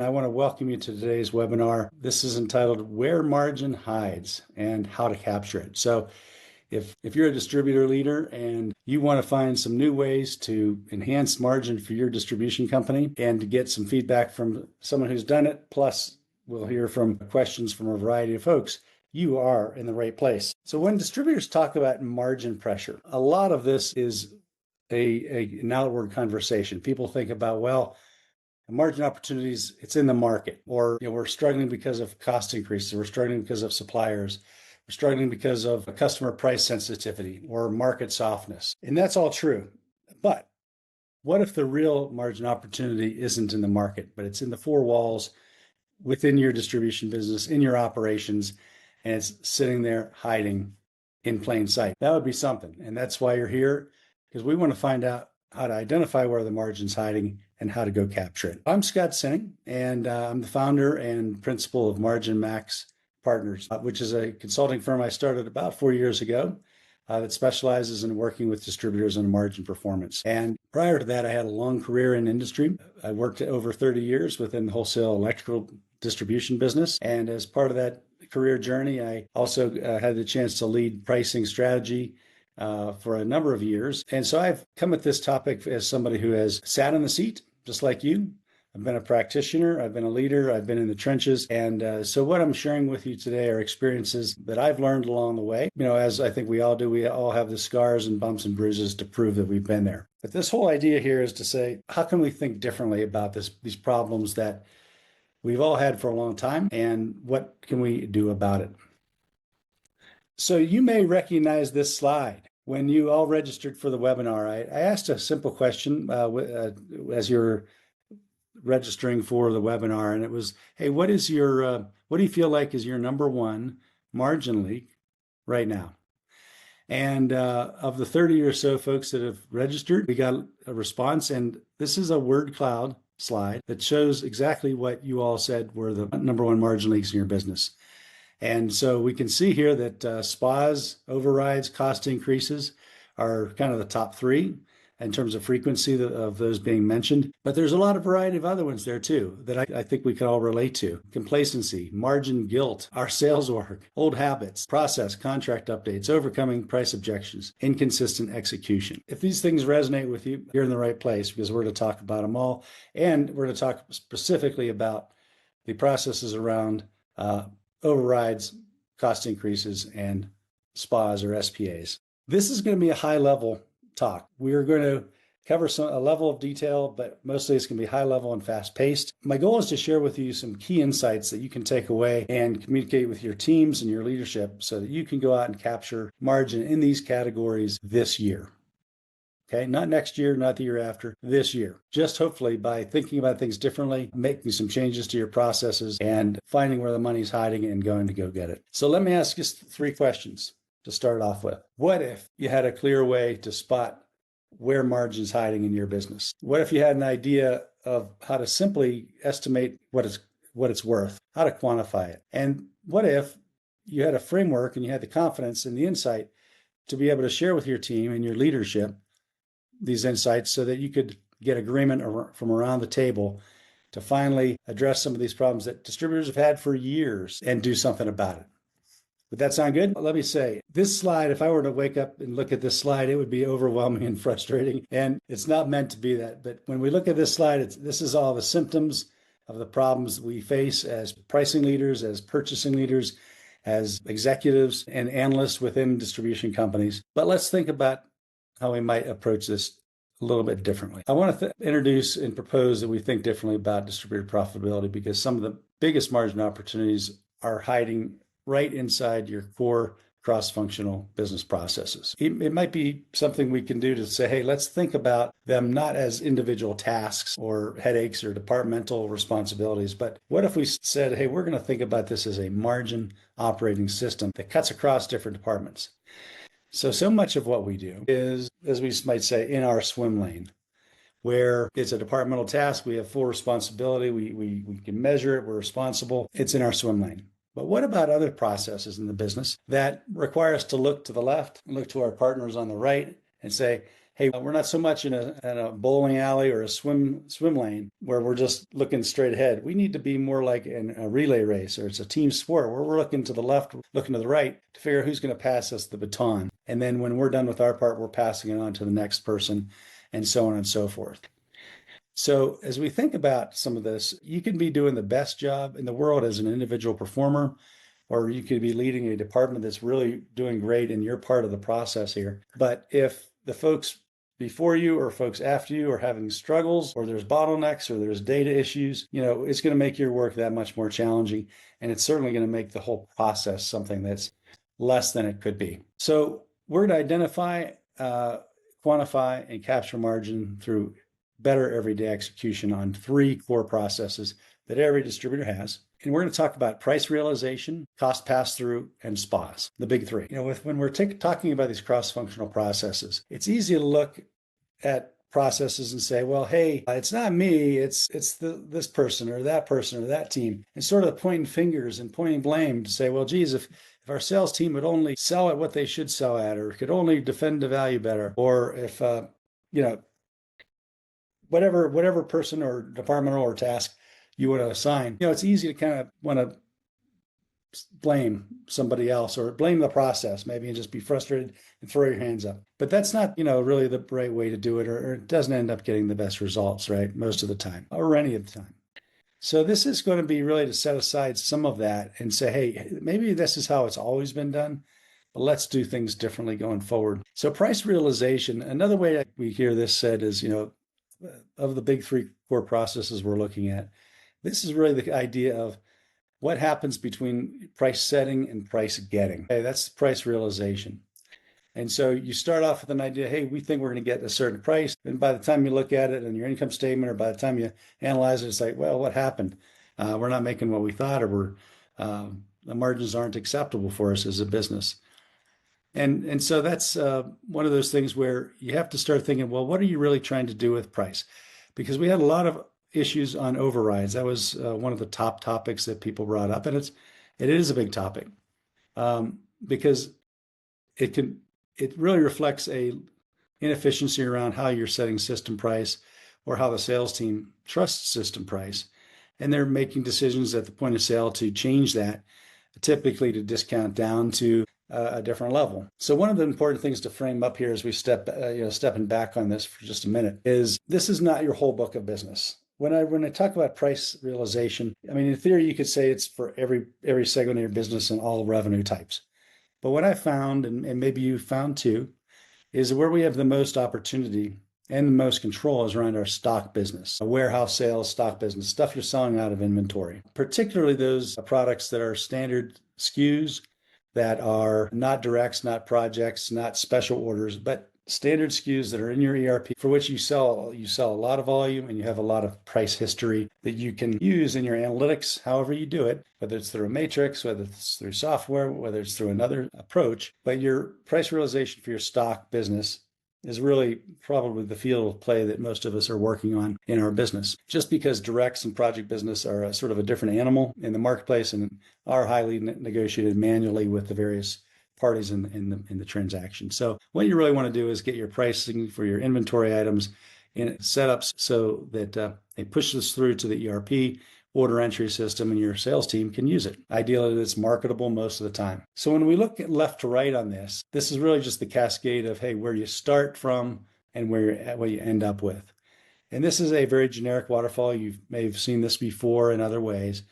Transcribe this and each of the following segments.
I want to welcome you to today's webinar. This is entitled Where Margin Hides and How to Capture It. So if you're a distributor leader and you want to find some new ways to enhance margin for your distribution company and to get some feedback from someone who's done it, plus we'll hear from questions from a variety of folks, you are in the right place. So when distributors talk about margin pressure, a lot of this is an outward conversation. People think about, well, margin opportunities, it's in the market, or we're struggling because of cost increases, we're struggling because of suppliers, we're struggling because of customer price sensitivity or market softness. And that's all true. But what if the real margin opportunity isn't in the market, but it's in the four walls within your distribution business, in your operations, and it's sitting there hiding in plain sight? That would be something. And that's why you're here, because we want to find out how to identify where the margin's hiding and how to go capture it. I'm Scott Sinning, and I'm the founder and principal of MarginMax Partners, which is a consulting firm I started about 4 years ago that specializes in working with distributors on margin performance. And prior to that, I had a long career in industry. I worked over 30 years within the wholesale electrical distribution business. And as part of that career journey, I also had the chance to lead pricing strategy for a number of years. And so I've come at this topic as somebody who has sat in the seat, just like you. I've been a practitioner, I've been a leader, I've been in the trenches. And so what I'm sharing with you today are experiences that I've learned along the way. As I think we all do, we all have the scars and bumps and bruises to prove that we've been there. But this whole idea here is to say, how can we think differently about these problems that we've all had for a long time, and what can we do about it? So you may recognize this slide. When you all registered for the webinar, I asked a simple question as you're registering for the webinar, and it was, hey, what do you feel like is your number one margin leak right now? And of the 30 or so folks that have registered, we got a response, and this is a word cloud slide that shows exactly what you all said were the number one margin leaks in your business. And so we can see here that spas, overrides, cost increases are kind of the top three in terms of frequency of those being mentioned. But there's a lot of variety of other ones there too that I think we can all relate to. Complacency, margin guilt, our sales work, old habits, process, contract updates, overcoming price objections, inconsistent execution. If these things resonate with you, you're in the right place, because we're going to talk about them all. And we're going to talk specifically about the processes around overrides, cost increases, and SPAs or SPAs. This is going to be a high-level talk. We are going to cover a level of detail, but mostly it's going to be high-level and fast-paced. My goal is to share with you some key insights that you can take away and communicate with your teams and your leadership so that you can go out and capture margin in these categories this year. Okay, not next year, not the year after, this year. Just hopefully by thinking about things differently, making some changes to your processes, and finding where the money's hiding and going to go get it. So let me ask you three questions to start off with. What if you had a clear way to spot where margin's hiding in your business? What if you had an idea of how to simply estimate what it's worth, how to quantify it? And what if you had a framework and you had the confidence and the insight to be able to share with your team and your leadership these insights so that you could get agreement from around the table to finally address some of these problems that distributors have had for years and do something about it? Would that sound good? Let me say, this slide, if I were to wake up and look at this slide, it would be overwhelming and frustrating. And it's not meant to be that. But when we look at this slide, this is all the symptoms of the problems we face as pricing leaders, as purchasing leaders, as executives and analysts within distribution companies. But let's think about how we might approach this a little bit differently. I want to introduce and propose that we think differently about distributor profitability, because some of the biggest margin opportunities are hiding right inside your core cross-functional business processes. It might be something we can do to say, hey, let's think about them not as individual tasks or headaches or departmental responsibilities, but what if we said, hey, we're going to think about this as a margin operating system that cuts across different departments. So much of what we do is, as we might say, in our swim lane, where it's a departmental task, we have full responsibility, we can measure it, we're responsible, it's in our swim lane. But what about other processes in the business that require us to look to the left, look to our partners on the right, and say, hey, we're not so much in a bowling alley or a swim lane where we're just looking straight ahead. We need to be more like in a relay race, or it's a team sport where we're looking to the left, looking to the right to figure out who's going to pass us the baton. And then when we're done with our part, we're passing it on to the next person, and so on and so forth. So, as we think about some of this, you can be doing the best job in the world as an individual performer, or you could be leading a department that's really doing great and you're part of the process here. But if the folks before you or folks after you are having struggles, or there's bottlenecks, or there's data issues, it's going to make your work that much more challenging. And it's certainly going to make the whole process something that's less than it could be. So, we're going to identify, quantify, and capture margin through better everyday execution on three core processes that every distributor has. And we're going to talk about price realization, cost pass-through, and SPAs, the big three. When we're talking about these cross-functional processes, it's easy to look at processes and say, well, hey, it's not me, it's this person or that team, and sort of pointing fingers and pointing blame to say, well, geez, if our sales team would only sell at what they should sell at, or could only defend the value better, or if whatever person or departmental or task you want to assign, it's easy to kind of want to blame somebody else or blame the process maybe, and just be frustrated and throw your hands up. But that's not, really the right way to do it, or it doesn't end up getting the best results, right? Most of the time, or any of the time. So this is going to be really to set aside some of that and say, hey, maybe this is how it's always been done, but let's do things differently going forward. So price realization, another way we hear this said is, of the big three core processes we're looking at, this is really the idea of what happens between price setting and price getting. Okay, that's price realization. And so you start off with an idea, hey, we think we're going to get a certain price. And by the time you look at it in your income statement, or by the time you analyze it, it's like, well, what happened? We're not making what we thought, or the margins aren't acceptable for us as a business. And so that's one of those things where you have to start thinking, well, what are you really trying to do with price? Because we had a lot of issues on overrides. That was one of the top topics that people brought up, and it is a big topic, because it really reflects a inefficiency around how you're setting system price, or how the sales team trusts system price, and they're making decisions at the point of sale to change that, typically to discount down to a different level. So one of the important things to frame up here as we stepping back on this for just a minute, is this is not your whole book of business. When I talk about price realization, I mean, in theory, you could say it's for every segment of your business and all revenue types. But what I found, and maybe you found too, is where we have the most opportunity and the most control is around our stock business, a warehouse sales, stock business, stuff you're selling out of inventory, particularly those products that are standard SKUs, that are not directs, not projects, not special orders, but standard SKUs that are in your ERP, for which you sell a lot of volume, and you have a lot of price history that you can use in your analytics, however you do it, whether it's through a matrix, whether it's through software, whether it's through another approach. But your price realization for your stock business is really probably the field of play that most of us are working on in our business. Just because directs and project business are a sort of a different animal in the marketplace and are highly negotiated manually with the various parties in the transaction. So what you really want to do is get your pricing for your inventory items in setups so that it pushes through to the ERP order entry system, and your sales team can use it. Ideally, it's marketable most of the time. So when we look at left to right on this is really just the cascade of, hey, where you start from and what you end up with. And this is a very generic waterfall. You may have seen this before in other ways.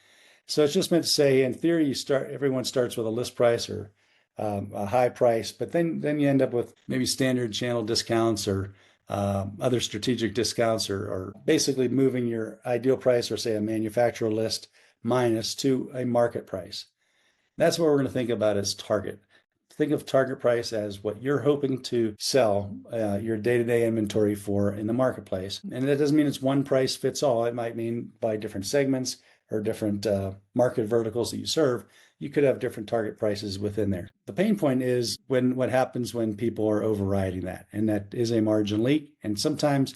So it's just meant to say, in theory, everyone starts with a list price or a high price, but then you end up with maybe standard channel discounts, or other strategic discounts, or basically moving your ideal price, or say a manufacturer list minus, to a market price. That's what we're going to think about as target. Think of target price as what you're hoping to sell your day-to-day inventory for in the marketplace. And that doesn't mean it's one price fits all. It might mean by different segments or different market verticals that you serve, you could have different target prices within there. The pain point is what happens when people are overriding that, and that is a margin leak. And sometimes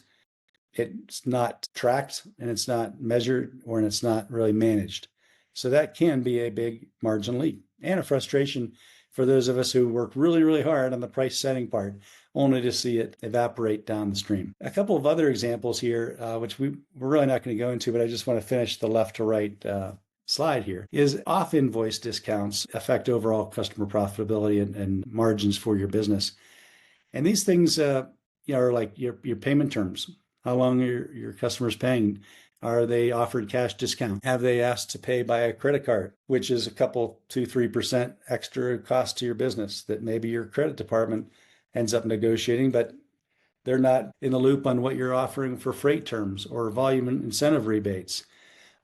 it's not tracked, and it's not measured, and it's not really managed. So that can be a big margin leak and a frustration for those of us who work really, really hard on the price setting part, only to see it evaporate down the stream. A couple of other examples here, which we're really not going to go into, but I just want to finish the left to right slide here, is off-invoice discounts affect overall customer profitability and margins for your business. And these things are like your payment terms. How long are your customers paying? Are they offered cash discount? Have they asked to pay by a credit card, which is a couple, 2-3% extra cost to your business that maybe your credit department ends up negotiating, but they're not in the loop on what you're offering for freight terms or volume incentive rebates.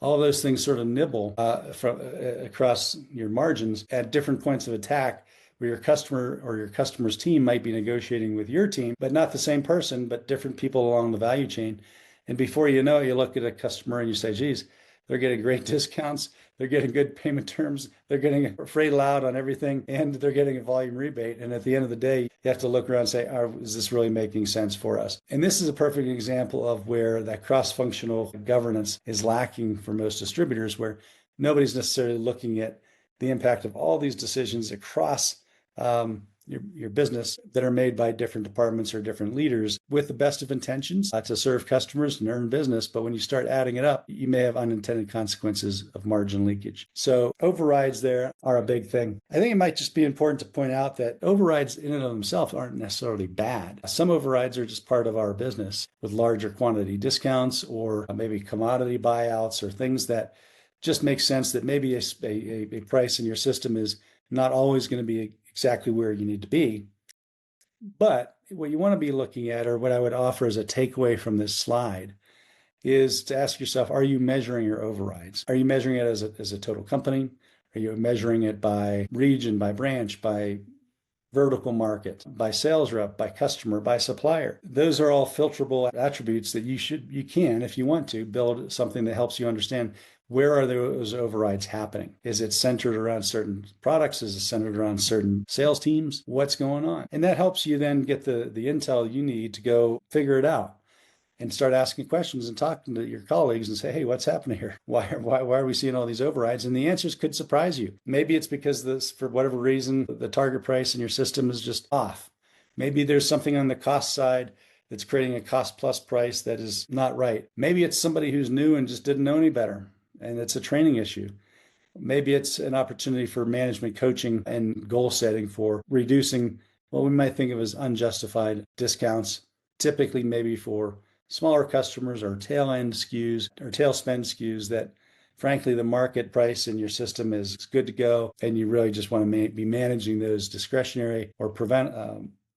All those things sort of nibble across your margins at different points of attack, where your customer or your customer's team might be negotiating with your team, but not the same person, but different people along the value chain. And before you know it, you look at a customer and you say, geez, they're getting great discounts, they're getting good payment terms, they're getting freight allowed on everything, and they're getting a volume rebate. And at the end of the day, you have to look around and say, is this really making sense for us? And this is a perfect example of where that cross-functional governance is lacking for most distributors, where nobody's necessarily looking at the impact of all these decisions across your business that are made by different departments or different leaders with the best of intentions to serve customers and earn business. But when you start adding it up, you may have unintended consequences of margin leakage. So overrides there are a big thing. I think it might just be important to point out that overrides in and of themselves aren't necessarily bad. Some overrides are just part of our business with larger quantity discounts or maybe commodity buyouts or things that just make sense, that maybe a price in your system is not always going to be exactly where you need to be. But what you want to be looking at, or what I would offer as a takeaway from this slide, is to ask yourself, are you measuring your overrides? Are you measuring it as a total company? Are you measuring it by region, by branch, by vertical market, by sales rep, by customer, by supplier? Those are all filterable attributes that you can, if you want to, build something that helps you understand, where are those overrides happening? Is it centered around certain products? Is it centered around certain sales teams? What's going on? And that helps you then get the intel you need to go figure it out and start asking questions and talking to your colleagues and say, hey, what's happening here? Why are we seeing all these overrides? And the answers could surprise you. Maybe it's because for whatever reason, the target price in your system is just off. Maybe there's something on the cost side that's creating a cost plus price that is not right. Maybe it's somebody who's new and just didn't know any better, and it's a training issue. Maybe it's an opportunity for management coaching and goal setting for reducing what we might think of as unjustified discounts, typically maybe for smaller customers or tail end SKUs or tail spend SKUs that frankly the market price in your system is good to go, and you really just want to be managing those discretionary or prevent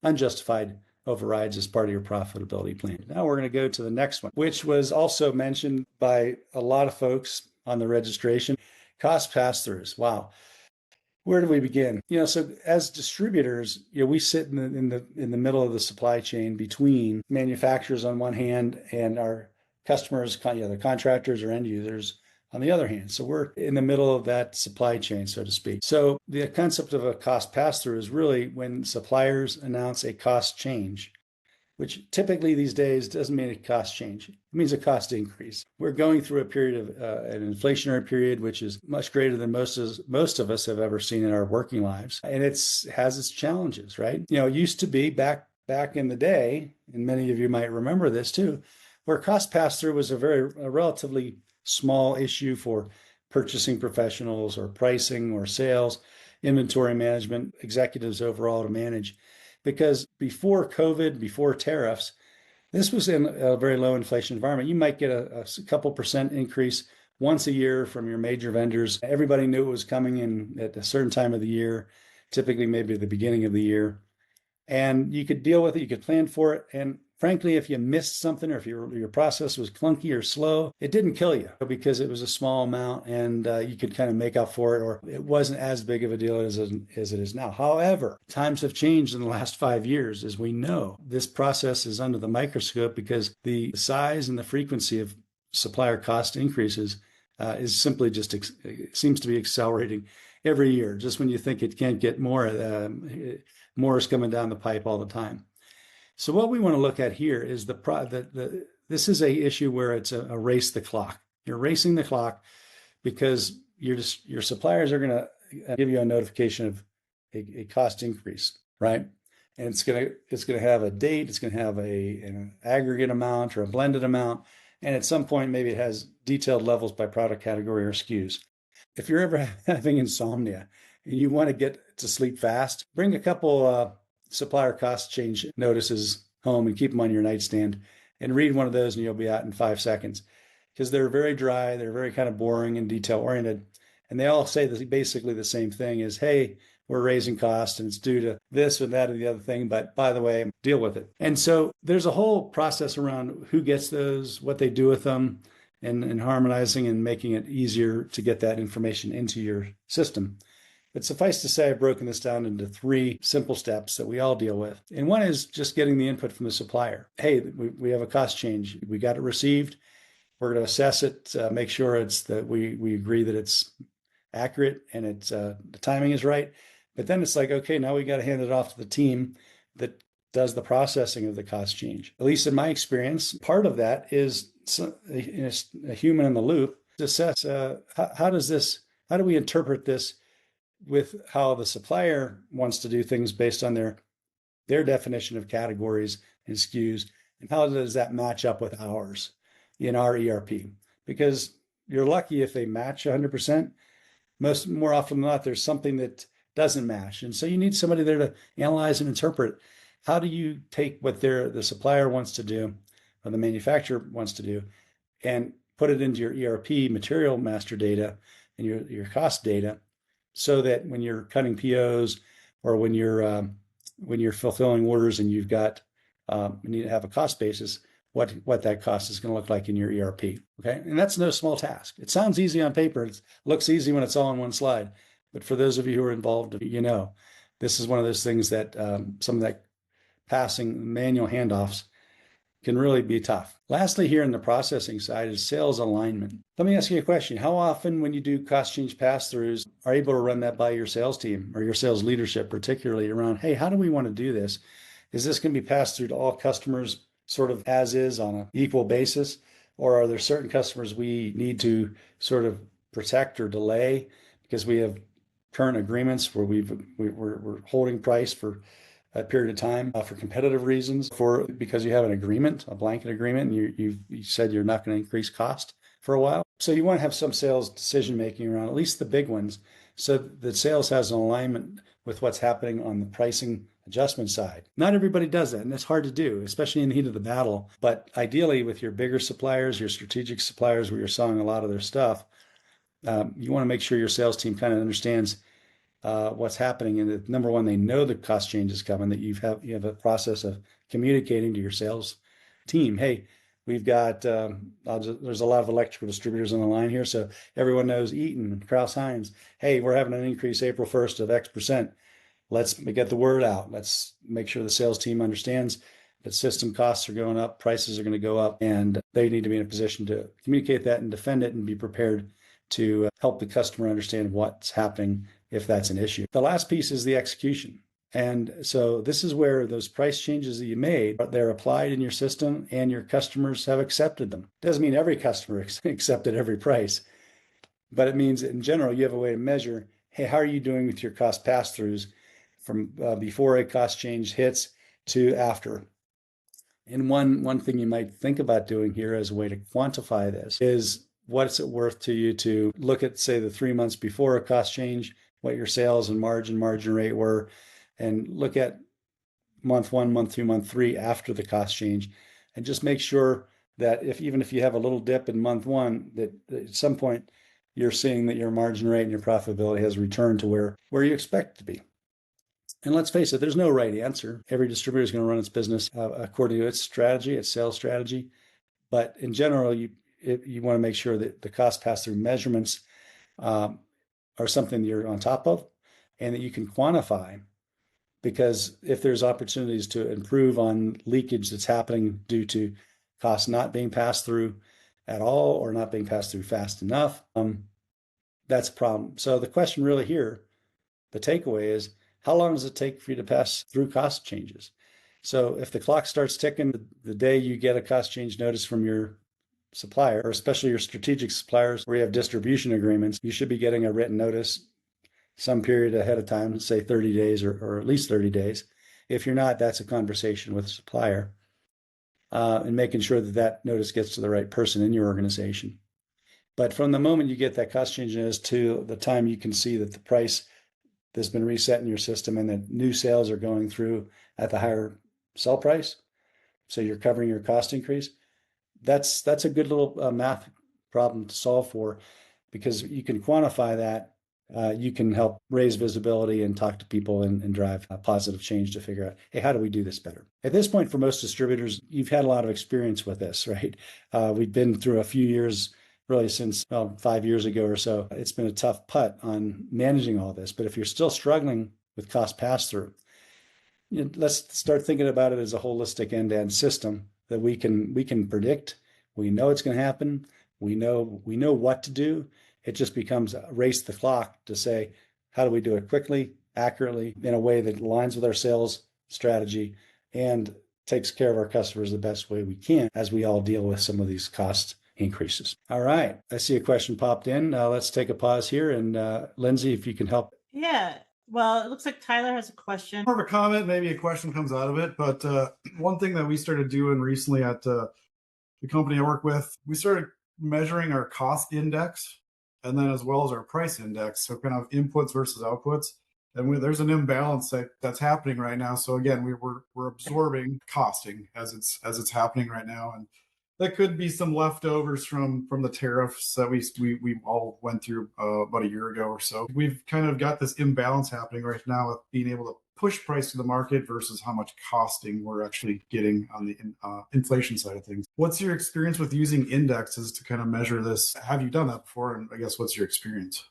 unjustified overrides as part of your profitability plan. Now we're going to go to the next one, which was also mentioned by a lot of folks on the registration: cost pass-throughs. Wow. Where do we begin? So as distributors, we sit in the middle of the supply chain between manufacturers on one hand and our customers, the contractors or end users on the other hand. So we're in the middle of that supply chain, so to speak. So the concept of a cost pass-through is really when suppliers announce a cost change, which typically these days doesn't mean a cost change. It means a cost increase. We're going through a period of an inflationary period, which is much greater than most of us have ever seen in our working lives. And it has its challenges, right? It used to be back in the day, and many of you might remember this too, where cost pass-through was a relatively small issue for purchasing professionals or pricing or sales, inventory management, executives overall to manage. Because before COVID, before tariffs, this was in a very low inflation environment. You might get a couple percent increase once a year from your major vendors. Everybody knew it was coming in at a certain time of the year, typically maybe at the beginning of the year. And you could deal with it, you could plan for it. And frankly, if you missed something or if your process was clunky or slow, it didn't kill you because it was a small amount and you could kind of make up for it, or it wasn't as big of a deal as it is now. However, times have changed in the last 5 years, as we know. This process is under the microscope because the size and the frequency of supplier cost increases is simply just seems to be accelerating every year. Just when you think it can't get more, more is coming down the pipe all the time. So what we want to look at here is this is a issue where it's a race the clock. You're racing the clock because your suppliers are going to give you a notification of a cost increase, right? And it's gonna have a date, it's gonna have an aggregate amount or a blended amount, and at some point maybe it has detailed levels by product category or SKUs. If you're ever having insomnia and you want to get to sleep fast, bring a couple supplier cost change notices home and keep them on your nightstand and read one of those, and you'll be out in 5 seconds, because they're very dry, they're very kind of boring and detail oriented, and they all say basically the same thing: is, hey, we're raising costs and it's due to this or that or the other thing, but by the way, deal with it. And so there's a whole process around who gets those, what they do with them, and harmonizing and making it easier to get that information into your system. But suffice to say, I've broken this down into 3 simple steps that we all deal with. And one is just getting the input from the supplier. Hey, we have a cost change. We got it received. We're going to assess it, make sure it's that we agree that it's accurate and it's the timing is right. But then it's like, okay, now we got to hand it off to the team that does the processing of the cost change. At least in my experience, part of that is a human in the loop to assess how do we interpret this with how the supplier wants to do things based on their definition of categories and SKUs, and how does that match up with ours in our ERP? Because you're lucky if they match 100%. More often than not, there's something that doesn't match, and so you need somebody there to analyze and interpret. How do you take what the supplier wants to do, or the manufacturer wants to do, and put it into your ERP material master data and your cost data, so that when you're cutting POs or when you're fulfilling orders and you need to have a cost basis, what that cost is going to look like in your ERP. Okay, and that's no small task. It sounds easy on paper. It looks easy when it's all on one slide, but for those of you who are involved, this is one of those things that some of that passing manual handoffs can really be tough. Lastly, here in the processing side is sales alignment. Let me ask you a question. How often when you do cost change pass-throughs are you able to run that by your sales team or your sales leadership, particularly around, hey, how do we want to do this? Is this going to be passed through to all customers sort of as is on an equal basis? Or are there certain customers we need to sort of protect or delay because we have current agreements where we're holding price for a period of time for competitive reasons, because you have an agreement, a blanket agreement, and you said you're not going to increase cost for a while. So you want to have some sales decision making around at least the big ones, so that sales has an alignment with what's happening on the pricing adjustment side. Not everybody does that, and it's hard to do, especially in the heat of the battle. But ideally, with your bigger suppliers, your strategic suppliers, where you're selling a lot of their stuff, you want to make sure your sales team kind of understands what's happening, and that, number one, they know the cost change is coming, that you have a process of communicating to your sales team. Hey, we've got there's a lot of electrical distributors on the line here, so everyone knows Eaton, Kraus Heinz. Hey, we're having an increase April 1st of X%. Let's get the word out. Let's make sure the sales team understands that system costs are going up, prices are going to go up, and they need to be in a position to communicate that and defend it and be prepared to help the customer understand what's happening if that's an issue. The last piece is the execution. And so this is where those price changes that you made, they're applied in your system and your customers have accepted them. Doesn't mean every customer accepted every price, but it means that in general, you have a way to measure, hey, how are you doing with your cost pass-throughs from before a cost change hits to after? And one thing you might think about doing here as a way to quantify this is, what's it worth to you to look at, say, the 3 months before a cost change, what your sales and margin rate were, and look at month 1, month 2, month 3 after the cost change, and just make sure that even if you have a little dip in month 1, that at some point you're seeing that your margin rate and your profitability has returned to where you expect it to be. And let's face it, there's no right answer. Every distributor is going to run its business according to its strategy, its sales strategy. But in general, you want to make sure that the cost pass-through measurements are something that you're on top of and that you can quantify. Because if there's opportunities to improve on leakage that's happening due to costs not being passed through at all or not being passed through fast enough, that's a problem. So the question really here, the takeaway is, how long does it take for you to pass through cost changes? So if the clock starts ticking the day you get a cost change notice from your supplier, or especially your strategic suppliers where you have distribution agreements, you should be getting a written notice some period ahead of time, say 30 days or at least 30 days. If you're not, that's a conversation with the supplier, and making sure that that notice gets to the right person in your organization. But from the moment you get that cost change notice to the time you can see that the price has been reset in your system and that new sales are going through at the higher sell price, so you're covering your cost increase, that's a good little math problem to solve for, because you can quantify that. You can help raise visibility and talk to people and drive a positive change to figure out, hey, how do we do this better? At this point, for most distributors, you've had a lot of experience with this, right? We've been through a few years, really since 5 years ago or so. It's been a tough putt on managing all this. But if you're still struggling with cost pass through, let's start thinking about it as a holistic end-to-end system that we can predict. We know it's going to happen. We know what to do. It just becomes a race the clock to say, how do we do it quickly, accurately, in a way that aligns with our sales strategy and takes care of our customers the best way we can as we all deal with some of these cost increases. All right. I see a question popped in. Let's take a pause here. And Lindsay, if you can help. Yeah. Well, it looks like Tyler has a question. More of a comment, maybe a question comes out of it. But one thing that we started doing recently at the company I work with, we started measuring our cost index and then as well as our price index. So kind of inputs versus outputs. And there's an imbalance that's happening right now. So again, we're absorbing costing as it's happening right now. And that could be some leftovers from the tariffs that we all went through about a year ago or so. We've kind of got this imbalance happening right now with being able to push price to the market versus how much costing we're actually getting on the inflation side of things. What's your experience with using indexes to kind of measure this? Have you done that before? And I guess what's your experience?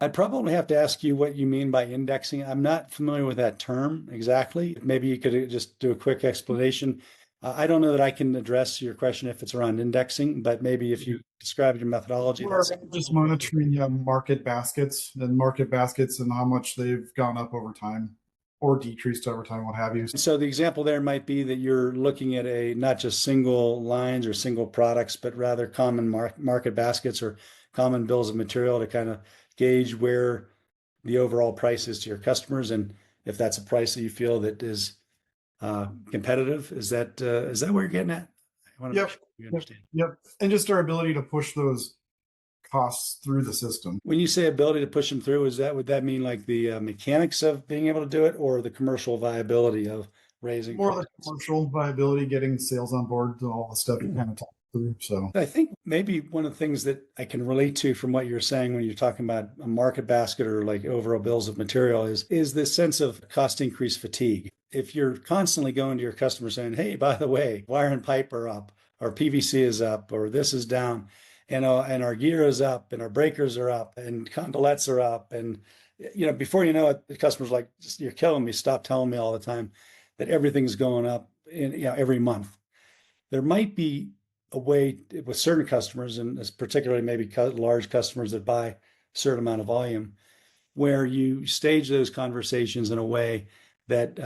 I'd probably have to ask you what you mean by indexing. I'm not familiar with that term exactly. Maybe you could just do a quick explanation. I don't know that I can address your question if it's around indexing, but maybe if you describe your methodology. We're just monitoring market baskets and how much they've gone up over time or decreased over time, what have you. So the example there might be that you're looking at not just single lines or single products, but rather common market baskets or common bills of material to kind of gauge where the overall price is to your customers, and if that's a price that you feel that is competitive. Is that where you're getting at? I want to make sure you understand. Yep. And just our ability to push those costs through the system. When you say ability to push them through, would that mean like the mechanics of being able to do it, or the commercial viability of raising? More the commercial viability, getting sales on board, and all the stuff you kind of talk through. So I think maybe one of the things that I can relate to from what you're saying when you're talking about a market basket or like overall bills of material is this sense of cost increase fatigue. If you're constantly going to your customer saying, hey, by the way, wire and pipe are up, or PVC is up, or this is down, and our gear is up, and our breakers are up, and conduits are up, and before you know it, the customer's like, you're killing me. Stop telling me all the time that everything's going up every month. There might be a way with certain customers, and particularly maybe large customers that buy a certain amount of volume, where you stage those conversations in a way that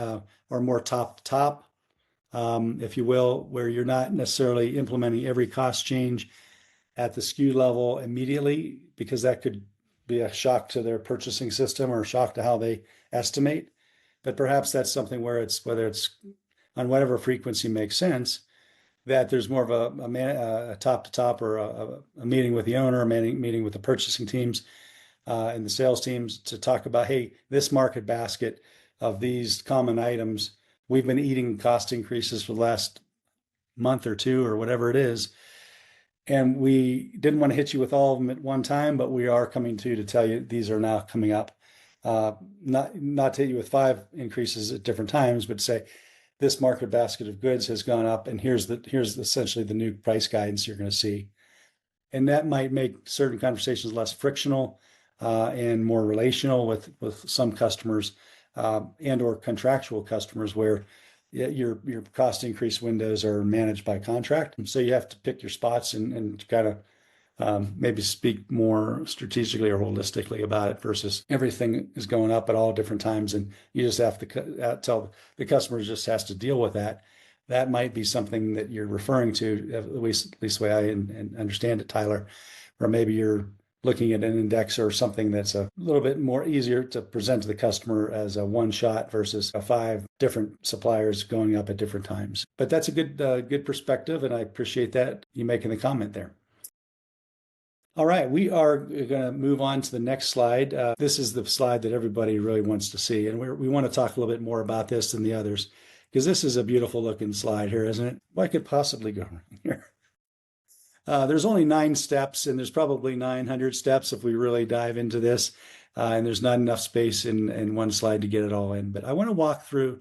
are more top to top, if you will, where you're not necessarily implementing every cost change at the SKU level immediately, because that could be a shock to their purchasing system or a shock to how they estimate. But perhaps that's something where whether it's on whatever frequency makes sense, that there's more of a top to top, or a meeting with the owner, a meeting with the purchasing teams and the sales teams to talk about, hey, this market basket of these common items, we've been eating cost increases for the last month or two or whatever it is. And we didn't want to hit you with all of them at one time, but we are coming to tell you these are now coming up. Not to hit you with 5 increases at different times, but say this market basket of goods has gone up, and here's essentially the new price guidance you're going to see. And that might make certain conversations less frictional and more relational with some customers and or contractual customers, where your cost increase windows are managed by contract. And so you have to pick your spots and kind of maybe speak more strategically or holistically about it, versus everything is going up at all different times. And you just have to tell the customer just has to deal with that. That might be something that you're referring to, at least the way I understand it, Tyler, or maybe you're looking at an index or something that's a little bit more easier to present to the customer as a one shot versus 5 different suppliers going up at different times. But that's a good perspective, and I appreciate that you making the comment there. All right, we are going to move on to the next slide. This is the slide that everybody really wants to see, and we want to talk a little bit more about this than the others, because this is a beautiful looking slide here, isn't it? What could possibly go wrong here? There's only 9 steps, and there's probably 900 steps if we really dive into this, and there's not enough space in one slide to get it all in. But I want to walk through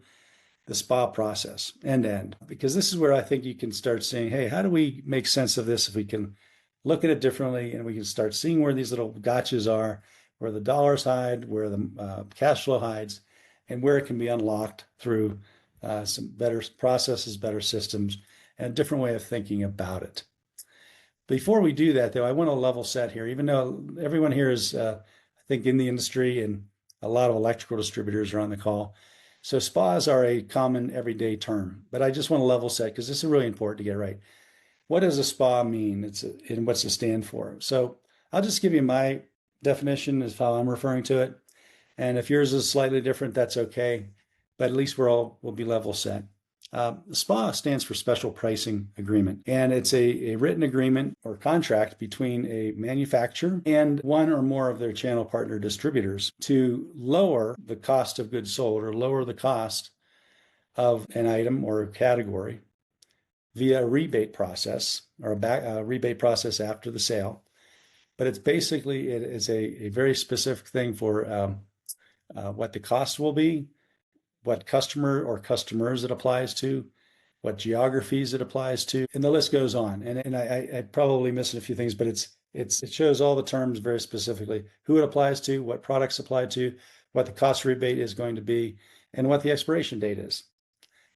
the SPA process end to end, because this is where I think you can start saying, hey, how do we make sense of this if we can look at it differently, and we can start seeing where these little gotchas are, where the dollars hide, where the cash flow hides, and where it can be unlocked through some better processes, better systems, and a different way of thinking about it. Before we do that, though, I want to level set here, even though everyone here is, I think, in the industry, and a lot of electrical distributors are on the call. So SPAs are a common everyday term, but I just want to level set because this is really important to get right. What does a SPA mean? And what's it stand for? So I'll just give you my definition as how I'm referring to it. And if yours is slightly different, that's okay. But at least we'll be level set. SPA stands for Special Pricing Agreement, and it's a written agreement or contract between a manufacturer and one or more of their channel partner distributors to lower the cost of goods sold or lower the cost of an item or a category via a rebate process or a rebate process after the sale. But it's basically, it is a very specific thing for what the cost will be, what customer or customers it applies to, what geographies it applies to, and the list goes on. And I probably missed a few things, but it shows all the terms very specifically, who it applies to, what products apply to, what the cost rebate is going to be, and what the expiration date is.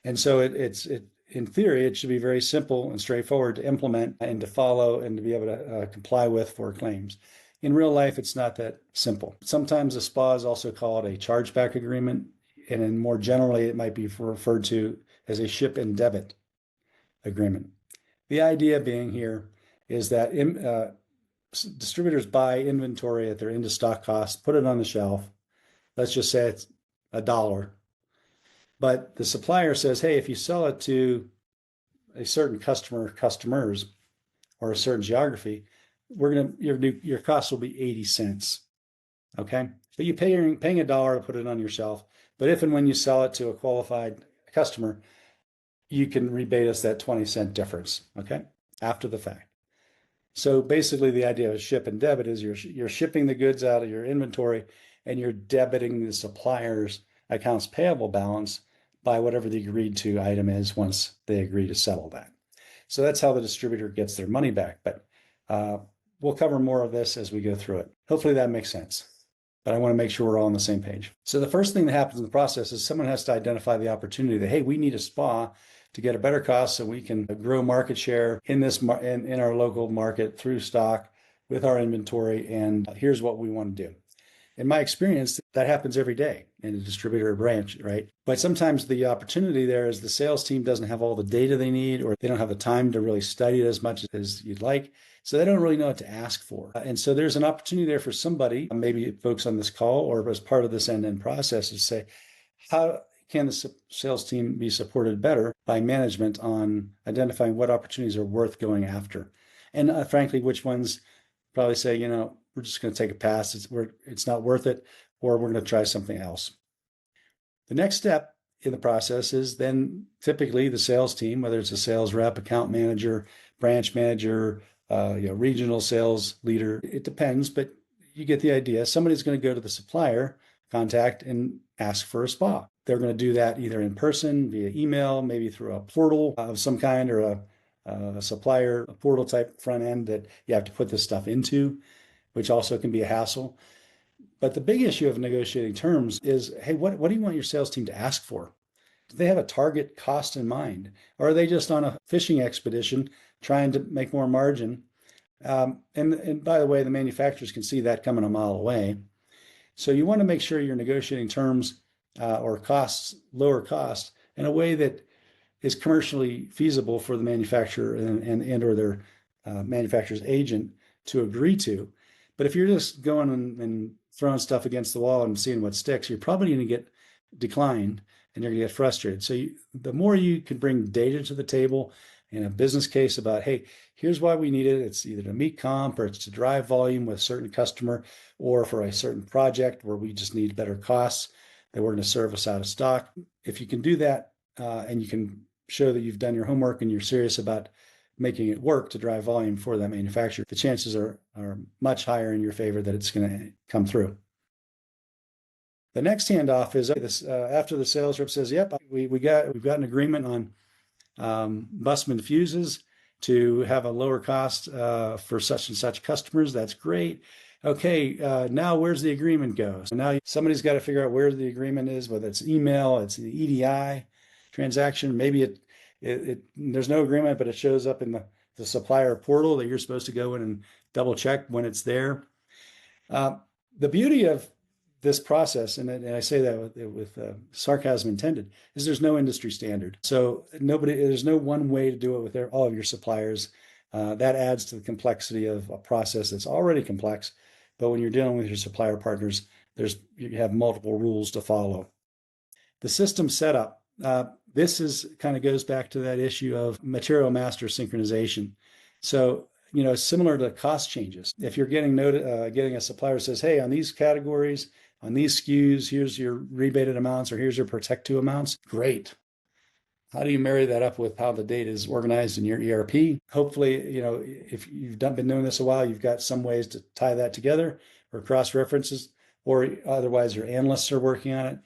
And so in theory, it should be very simple and straightforward to implement and to follow and to be able to comply with for claims. In real life, it's not that simple. Sometimes a SPA is also called a chargeback agreement, and then more generally, it might be referred to as a ship and debit agreement. The idea being here is that distributors buy inventory at their into stock cost, put it on the shelf. Let's just say it's $1. But the supplier says, hey, if you sell it to a certain customers, or a certain geography, your cost will be 80 cents. Okay. But you're paying $1 to put it on your shelf. But if and when you sell it to a qualified customer, you can rebate us that 20-cent difference. Okay. After the fact. So basically the idea of ship and debit is you're shipping the goods out of your inventory and you're debiting the supplier's accounts payable balance by whatever the agreed to item is once they agree to settle that. So that's how the distributor gets their money back. But we'll cover more of this as we go through it. Hopefully that makes sense. But I want to make sure we're all on the same page. So the first thing that happens in the process is someone has to identify the opportunity that, hey, we need a SPA to get a better cost so we can grow market share in our local market through stock with our inventory. And here's what we want to do. In my experience, that happens every day in a distributor or branch, right? But sometimes the opportunity there is the sales team doesn't have all the data they need, or they don't have the time to really study it as much as you'd like. So they don't really know what to ask for. And so there's an opportunity there for somebody, maybe folks on this call or as part of this end-to-end process, to say, how can the sales team be supported better by management on identifying what opportunities are worth going after? And frankly, which ones probably say, we're just going to take a pass. It's not worth it, or we're going to try something else. The next step in the process is then typically the sales team, whether it's a sales rep, account manager, branch manager, regional sales leader, it depends, but you get the idea. Somebody's going to go to the supplier contact and ask for a SPA. They're going to do that either in person, via email, maybe through a portal of some kind, or a supplier portal type front end that you have to put this stuff into, which also can be a hassle. But the big issue of negotiating terms is, hey, what do you want your sales team to ask for? Do they have a target cost in mind? Or are they just on a fishing expedition trying to make more margin? And by the way, the manufacturers can see that coming a mile away. So you want to make sure you're negotiating terms or lower costs in a way that is commercially feasible for the manufacturer and or their manufacturer's agent to agree to. But if you're just going and throwing stuff against the wall and seeing what sticks, you're probably going to get declined and you're going to get frustrated. So the more you can bring data to the table and a business case about, hey, here's why we need it. It's either to meet comp or it's to drive volume with a certain customer or for a certain project where we just need better costs that we're going to service out of stock. If you can do that and you can show that you've done your homework and you're serious about making it work to drive volume for that manufacturer, the chances are much higher in your favor that it's going to come through. The next handoff is this, after the sales rep says, "Yep, we've got an agreement on Bussmann fuses to have a lower cost for such and such customers. That's great. Okay, now where's the agreement go? So now somebody's got to figure out where the agreement is, whether it's email, it's the EDI transaction. Maybe there's no agreement, but it shows up in the supplier portal that you're supposed to go in and double check when it's there. The beauty of this process, and I say that with sarcasm intended, is there's no industry standard. So there's no one way to do it with all of your suppliers. That adds to the complexity of a process that's already complex. But when you're dealing with your supplier partners, you have multiple rules to follow. The system setup. This kind of goes back to that issue of material master synchronization. So similar to cost changes. If you're getting a supplier says, hey, on these categories, on these SKUs, here's your rebated amounts or here's your Protect 2 amounts. Great. How do you marry that up with how the data is organized in your ERP? Hopefully, if you've been doing this a while, you've got some ways to tie that together or cross references, or otherwise your analysts are working on it,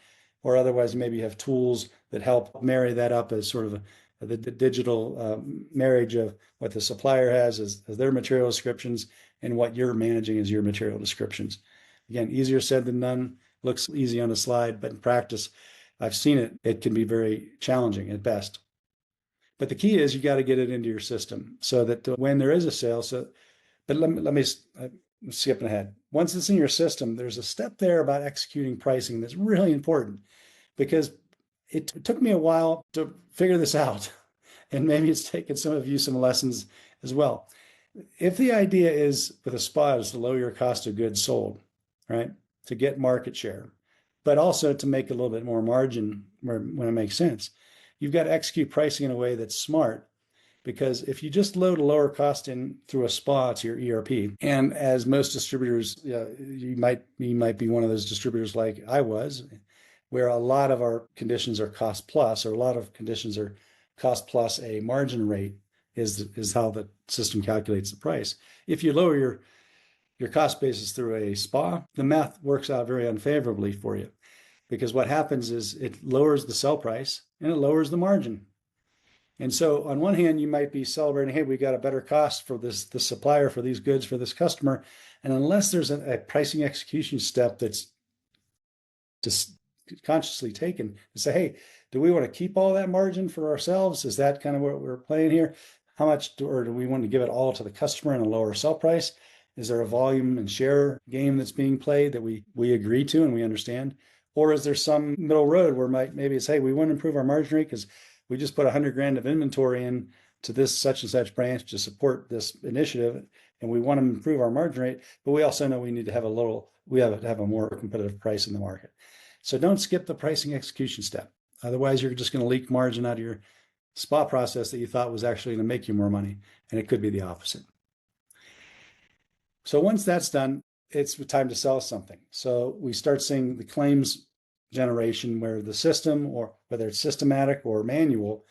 or otherwise maybe you have tools that help marry that up as sort of the digital marriage of what the supplier has as their material descriptions and what you're managing as your material descriptions. Again, easier said than done. Looks easy on a slide, but in practice, I've seen it can be very challenging at best. But the key is you got to get it into your system so that when there is a sale, but let me I'm skipping ahead. Once it's in your system, there's a step there about executing pricing that's really important because it took me a while to figure this out. And maybe it's taken some of you some lessons as well. If the idea is with a spot is to lower your cost of goods sold, right, to get market share, but also to make a little bit more margin when it makes sense, you've got to execute pricing in a way that's smart. Because if you just load a lower cost in through a SPA to your ERP, and as most distributors, you might be one of those distributors like I was, where a lot of our conditions are cost plus, or a lot of conditions are cost plus a margin rate is how the system calculates the price. If you lower your cost basis through a SPA, the math works out very unfavorably for you, because what happens is it lowers the sell price and it lowers the margin. And so on one hand, you might be celebrating, hey, we got a better cost for the supplier for these goods for this customer. And unless there's a pricing execution step that's just consciously taken to say, hey, do we want to keep all that margin for ourselves? Is that kind of what we're playing here? How much or do we want to give it all to the customer in a lower sell price? Is there a volume and share game that's being played that we agree to and we understand? Or is there some middle road where maybe it's, hey, we want to improve our margin rate because we just put $100,000 of inventory in to this such and such branch to support this initiative, and we want to improve our margin rate, but we also know we need to have a more competitive price in the market. So don't skip the pricing execution step. Otherwise, you're just going to leak margin out of your SPA process that you thought was actually going to make you more money, and it could be the opposite. So once that's done, it's time to sell something. So we start seeing the claims generation where the system, or whether it's systematic or manual,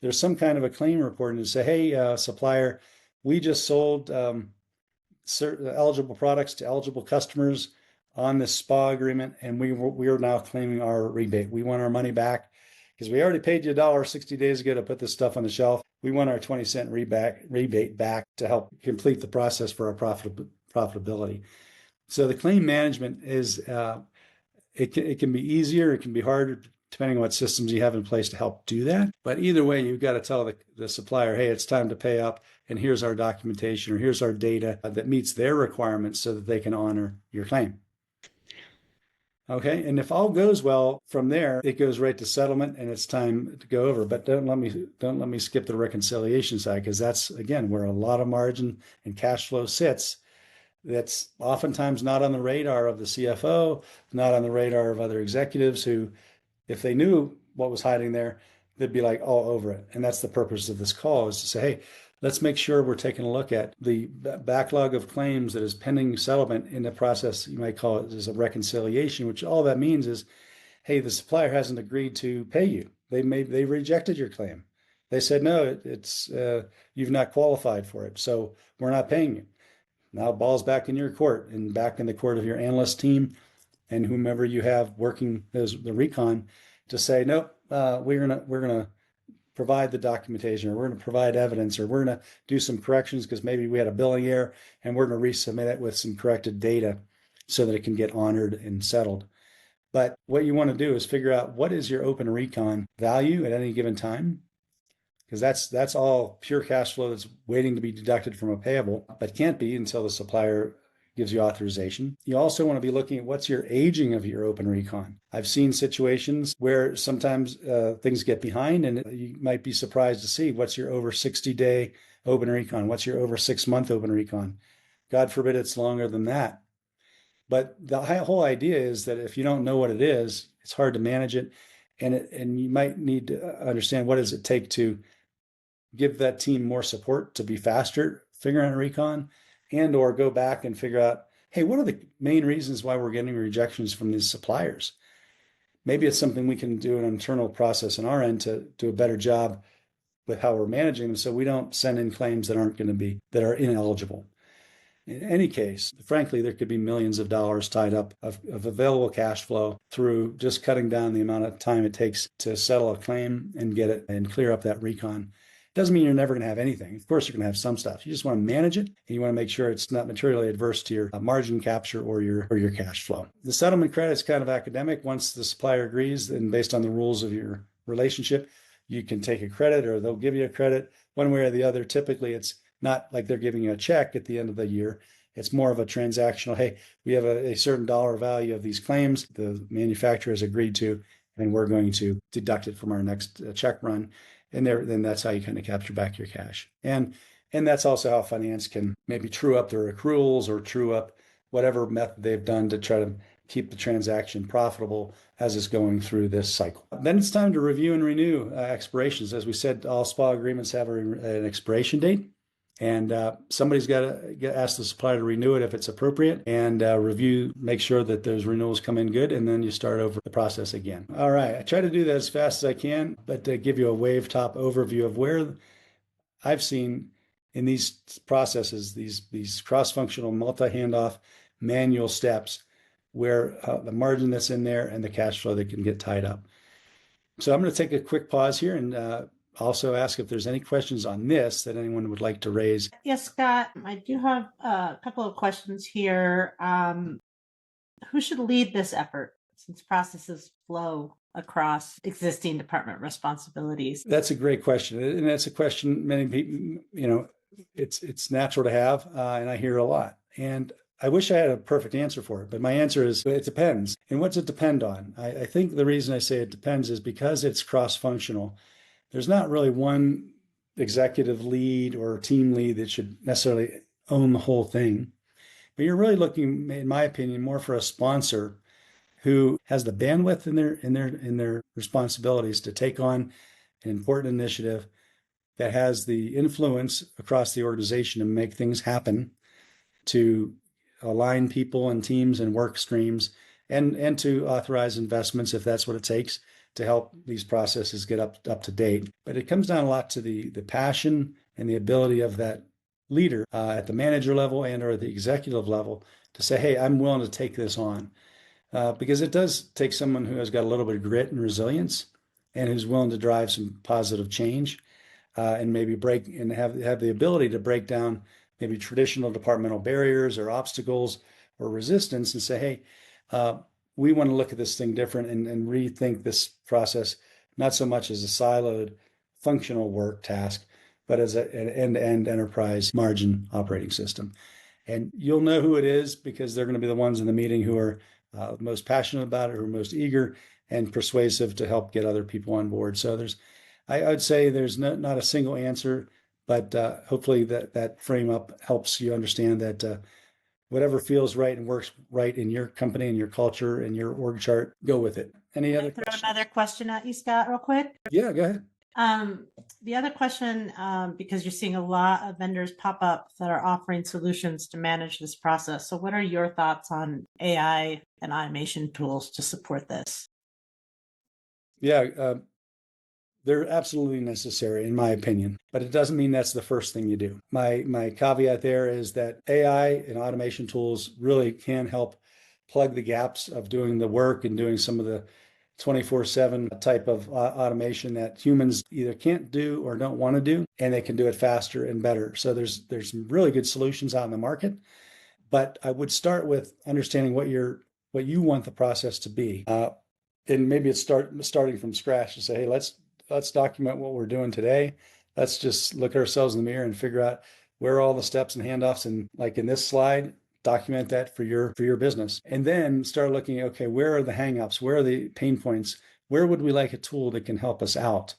there's some kind of a claim report and say, hey, supplier, we just sold certain eligible products to eligible customers on this SPA agreement, and we are now claiming our rebate. We want our money back because we already paid you $1 60 days ago to put this stuff on the shelf. We want our 20-cent rebate back to help complete the process for our profitability. So the claim management is it can be easier, it can be harder, depending on what systems you have in place to help do that. But either way, you've got to tell the supplier, hey, it's time to pay up, and here's our documentation, or here's our data that meets their requirements so that they can honor your claim. Okay, and if all goes well from there, it goes right to settlement and it's time to go over. But don't let me skip the reconciliation side, because that's, again, where a lot of margin and cash flow sits. that's oftentimes not on the radar of the CFO, not on the radar of other executives who, if they knew what was hiding there, they'd be like all over it. And that's the purpose of this call, is to say, hey, let's make sure we're taking a look at the backlog of claims that is pending settlement in the process. You might call it as a reconciliation, which all that means is, hey, the supplier hasn't agreed to pay you. They rejected your claim. They said, no, it's you've not qualified for it, so we're not paying you. Now ball's back in your court and back in the court of your analyst team and whomever you have working as the recon to say, nope, we're gonna provide the documentation, or we're gonna provide evidence, or we're gonna do some corrections because maybe we had a billing error, and we're gonna resubmit it with some corrected data so that it can get honored and settled. But what you want to do is figure out what is your open recon value at any given time, because that's all pure cash flow that's waiting to be deducted from a payable, but can't be until the supplier gives you authorization. You also want to be looking at what's your aging of your open recon. I've seen situations where sometimes things get behind, and you might be surprised to see what's your over 60-day open recon, what's your over 6-month open recon. God forbid it's longer than that. But the whole idea is that if you don't know what it is, it's hard to manage it, and you might need to understand what does it take to give that team more support to be faster figuring out recon, and or go back and figure out, hey, what are the main reasons why we're getting rejections from these suppliers? Maybe it's something we can do an internal process on our end to do a better job with how we're managing them, so we don't send in claims that are ineligible. In any case, frankly, there could be millions of dollars tied up of available cash flow through just cutting down the amount of time it takes to settle a claim and get it and clear up that recon. Doesn't mean you're never going to have anything. Of course, you're going to have some stuff. You just want to manage it, and you want to make sure it's not materially adverse to your margin capture or your cash flow. The settlement credit is kind of academic. Once the supplier agrees, and based on the rules of your relationship, you can take a credit, or they'll give you a credit one way or the other. Typically, it's not like they're giving you a check at the end of the year. It's more of a transactional, hey, we have a certain dollar value of these claims the manufacturer has agreed to, and we're going to deduct it from our next check run. And then that's how you kind of capture back your cash. And that's also how finance can maybe true up their accruals or true up whatever method they've done to try to keep the transaction profitable as it's going through this cycle. Then it's time to review and renew expirations. As we said, all SPA agreements have an expiration date. And somebody's got to ask the supplier to renew it if it's appropriate, and review, make sure that those renewals come in good, and then you start over the process again. All right, I try to do that as fast as I can, but to give you a wave top overview of where I've seen in these processes, these cross-functional multi-handoff manual steps, where the margin that's in there and the cash flow that can get tied up. So I'm going to take a quick pause here and also ask if there's any questions on this that anyone would like to raise. Yes, Scott, I do have a couple of questions here. Who should lead this effort since processes flow across existing department responsibilities? That's a great question. And that's a question many people, it's natural to have, and I hear a lot. And I wish I had a perfect answer for it, but my answer is it depends. And what's it depend on? I think the reason I say it depends is because it's cross-functional. There's not really one executive lead or team lead that should necessarily own the whole thing. But you're really looking, in my opinion, more for a sponsor who has the bandwidth in their responsibilities to take on an important initiative that has the influence across the organization to make things happen, to align people and teams and work streams, and to authorize investments if that's what it takes to help these processes get up to date. But it comes down a lot to the passion and the ability of that leader at the manager level and or the executive level to say, hey, I'm willing to take this on. Because it does take someone who has got a little bit of grit and resilience and who's willing to drive some positive change and maybe break and have the ability to break down maybe traditional departmental barriers or obstacles or resistance and say, hey, we want to look at this thing different and rethink this process, not so much as a siloed functional work task, but as an end-to-end enterprise margin operating system. And you'll know who it is because they're going to be the ones in the meeting who are most passionate about it, who are most eager and persuasive to help get other people on board. So I would say there's not a single answer, but hopefully that frame up helps you understand that whatever feels right and works right in your company and your culture and your org chart, go with it. Any other Throw questions? another question at you, Scott, real quick. Yeah, go ahead. The other question, because you're seeing a lot of vendors pop up that are offering solutions to manage this process. So what are your thoughts on AI and automation tools to support this? Yeah, they're absolutely necessary, in my opinion, but it doesn't mean that's the first thing you do. My caveat there is that AI and automation tools really can help plug the gaps of doing the work and doing some of the 24/7 type of automation that humans either can't do or don't want to do, and they can do it faster and better. So there's some really good solutions out in the market, but I would start with understanding what you want the process to be. And maybe it's starting from scratch to say, hey, let's document what we're doing today. Let's just look at ourselves in the mirror and figure out where are all the steps and handoffs, and like in this slide, document that for your business. And then start looking, okay, where are the hangups? Where are the pain points? Where would we like a tool that can help us out?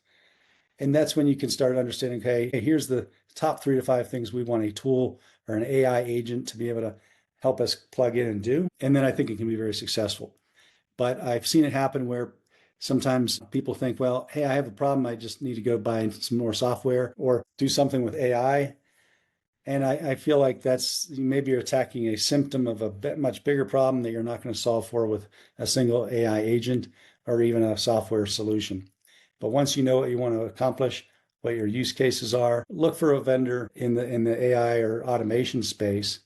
And that's when you can start understanding, okay, hey, here's the top 3 to 5 things we want a tool or an AI agent to be able to help us plug in and do. And then I think it can be very successful. But I've seen it happen where sometimes people think, well, hey, I have a problem. I just need to go buy some more software or do something with AI. And I feel like maybe you're attacking a symptom of a much bigger problem that you're not going to solve for with a single AI agent or even a software solution. But once you know what you want to accomplish, what your use cases are, look for a vendor in the AI or automation space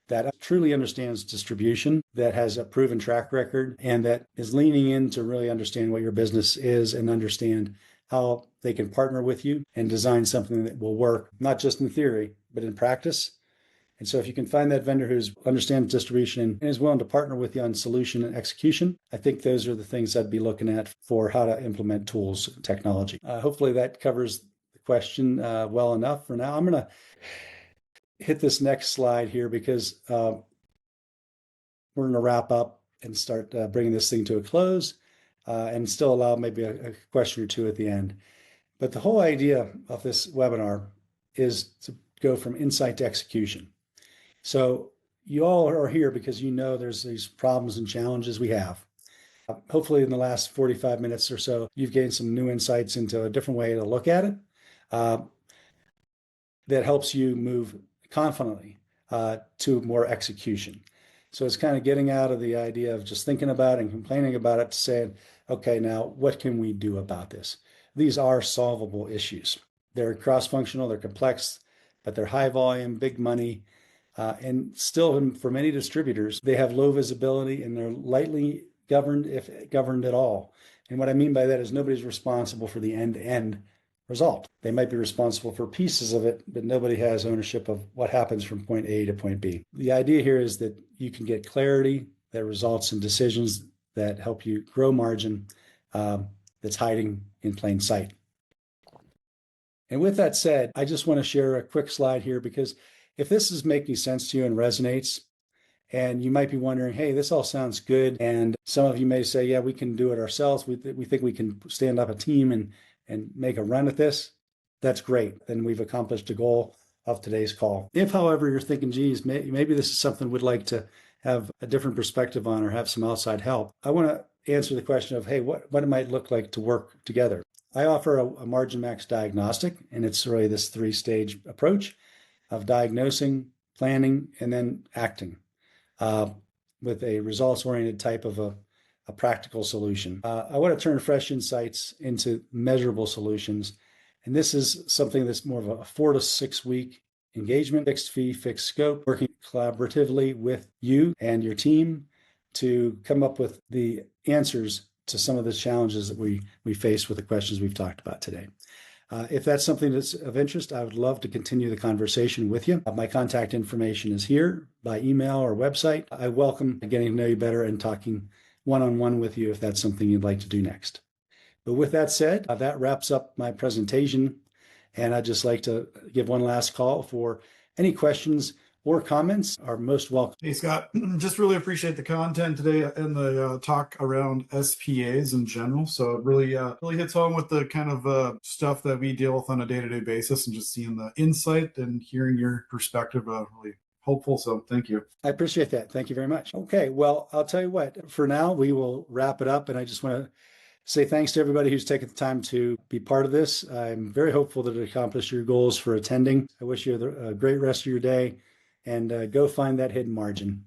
that truly understands distribution, that has a proven track record, and that is leaning in to really understand what your business is and understand how they can partner with you and design something that will work, not just in theory, but in practice. And so if you can find that vendor who understands distribution and is willing to partner with you on solution and execution, I think those are the things I'd be looking at for how to implement tools and technology. Hopefully that covers the question well enough for now. I'm going to hit this next slide here because we're going to wrap up and start bringing this thing to a close and still allow maybe a question or two at the end. But the whole idea of this webinar is to go from insight to execution. So you all are here because you know there's these problems and challenges we have. Hopefully in the last 45 minutes or so, you've gained some new insights into a different way to look at it that helps you move confidently to more execution. So it's kind of getting out of the idea of just thinking about it and complaining about it to saying, okay, now what can we do about this? These are solvable issues. They're cross-functional, they're complex, but they're high volume, big money. And still, for many distributors, they have low visibility and they're lightly governed, if governed at all. And what I mean by that is nobody's responsible for the end-to-end result. They might be responsible for pieces of it, but nobody has ownership of what happens from point A to point B. The idea here is that you can get clarity that results in decisions that help you grow margin that's hiding in plain sight. And with that said, I just want to share a quick slide here because if this is making sense to you and resonates, and you might be wondering, hey, this all sounds good. And some of you may say, yeah, we can do it ourselves. We think we can stand up a team and make a run at this. That's great. Then we've accomplished the goal of today's call. If, however, you're thinking, geez, maybe this is something we'd like to have a different perspective on or have some outside help, I want to answer the question of, hey, what it might look like to work together. I offer a MarginMax diagnostic, and it's really this 3-stage approach of diagnosing, planning, and then acting with a results-oriented type of a practical solution. I want to turn fresh insights into measurable solutions. And this is something that's more of a 4 to 6 week engagement, fixed fee, fixed scope, working collaboratively with you and your team to come up with the answers to some of the challenges that we face with the questions we've talked about today. If that's something that's of interest, I would love to continue the conversation with you. My contact information is here by email or website. I welcome getting to know you better and talking one-on-one with you if that's something you'd like to do next. But with that said, that wraps up my presentation. And I'd just like to give one last call for any questions or comments are most welcome. Hey, Scott, just really appreciate the content today and the talk around SPAs in general. So it really hits home with the kind of stuff that we deal with on a day-to-day basis, and just seeing the insight and hearing your perspective really hopeful. So thank you. I appreciate that. Thank you very much. Okay, well, I'll tell you what, for now, we will wrap it up. And I just want to say thanks to everybody who's taken the time to be part of this. I'm very hopeful that it accomplished your goals for attending. I wish you a great rest of your day, and go find that hidden margin.